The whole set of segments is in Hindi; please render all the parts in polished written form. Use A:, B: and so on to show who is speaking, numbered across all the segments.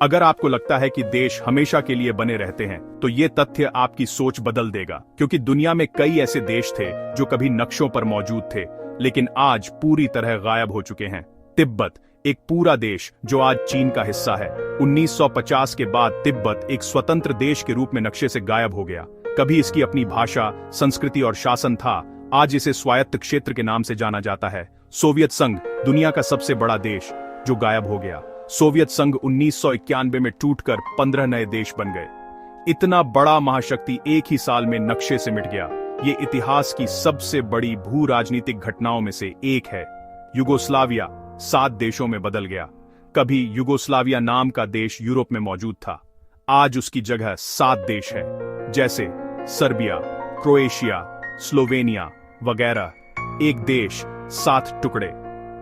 A: अगर आपको लगता है कि देश हमेशा के लिए बने रहते हैं तो ये तथ्य आपकी सोच बदल देगा, क्योंकि दुनिया में कई ऐसे देश थे जो कभी नक्शों पर मौजूद थे लेकिन आज पूरी तरह गायब हो चुके हैं। तिब्बत, एक पूरा देश जो आज चीन का हिस्सा है। 1950 के बाद तिब्बत एक स्वतंत्र देश के रूप में नक्शे से गायब हो गया। कभी इसकी अपनी भाषा, संस्कृति और शासन था, आज इसे स्वायत्त क्षेत्र के नाम से जाना जाता है। सोवियत संघ, दुनिया का सबसे बड़ा देश, जो गायब हो गया। सोवियत संघ 1991 में टूटकर 15 नए देश बन गए। इतना बड़ा महाशक्ति एक ही साल में नक्शे से मिट गया। ये इतिहास की सबसे बड़ी भू राजनीतिक घटनाओं में से एक है। युगोस्लाविया 7 देशों में बदल गया। कभी युगोस्लाविया नाम का देश यूरोप में मौजूद था, आज उसकी जगह 7 देश हैं, जैसे सर्बिया, क्रोएशिया, स्लोवेनिया वगैरह। एक देश 7 टुकड़े।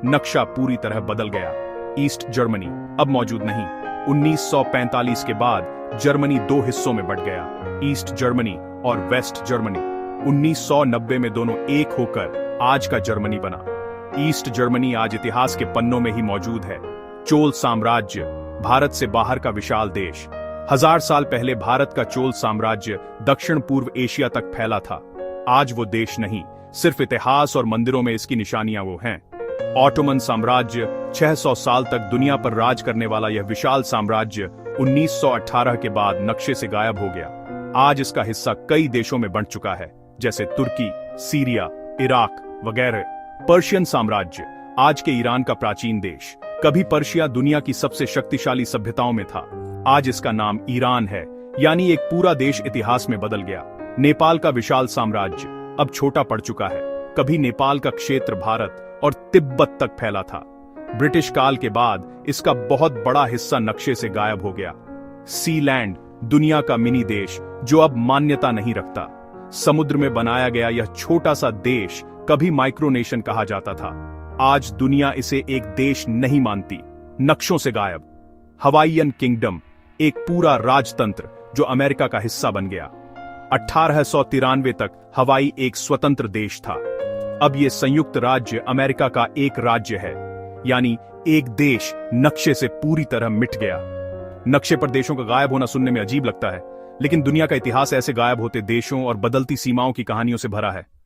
A: नक्शा पूरी तरह बदल गया। ईस्ट जर्मनी अब मौजूद नहीं। 1945 के बाद जर्मनी 2 हिस्सों में बंट गया, ईस्ट जर्मनी और वेस्ट जर्मनी। 1990 में दोनों एक होकर आज का जर्मनी बना। ईस्ट जर्मनी आज इतिहास के पन्नों में ही मौजूद है। चोल साम्राज्य, भारत से बाहर का विशाल देश। 1000 साल पहले भारत का चोल साम्राज्य दक्षिण पूर्व एशिया तक फैला था। आज वो देश नहीं, सिर्फ इतिहास और मंदिरों में इसकी निशानियां वो हैं। ऑटोमन साम्राज्य, 600 साल तक दुनिया पर राज करने वाला यह विशाल साम्राज्य 1918 के बाद नक्शे से गायब हो गया। आज इसका हिस्सा कई देशों में बंट चुका है, जैसे तुर्की, सीरिया, इराक वगैरह। पर्शियन साम्राज्य, आज के ईरान का प्राचीन देश। कभी पर्शिया दुनिया की सबसे शक्तिशाली सभ्यताओं में था, आज इसका नाम ईरान है। यानी एक पूरा देश इतिहास में बदल गया। नेपाल का विशाल साम्राज्य अब छोटा पड़ चुका है। कभी नेपाल का क्षेत्र भारत और तिब्बत तक फैला था। ब्रिटिश काल के बाद इसका बहुत बड़ा हिस्सा नक्शे से गायब हो गया। सीलैंड, दुनिया का मिनी देश जो अब मान्यता नहीं रखता। समुद्र में बनाया गया यह छोटा सा देश कभी माइक्रोनेशन कहा जाता था, आज दुनिया इसे एक देश नहीं मानती। नक्शों से गायब। हवाईयन किंगडम, एक पूरा राजतंत्र जो अमेरिका का हिस्सा बन गया। 1893 तक हवाई एक स्वतंत्र देश था, अब यह संयुक्त राज्य अमेरिका का एक राज्य है। यानी एक देश नक्शे से पूरी तरह मिट गया। नक्शे पर देशों का गायब होना सुनने में अजीब लगता है, लेकिन दुनिया का इतिहास ऐसे गायब होते देशों और बदलती सीमाओं की कहानियों से भरा है।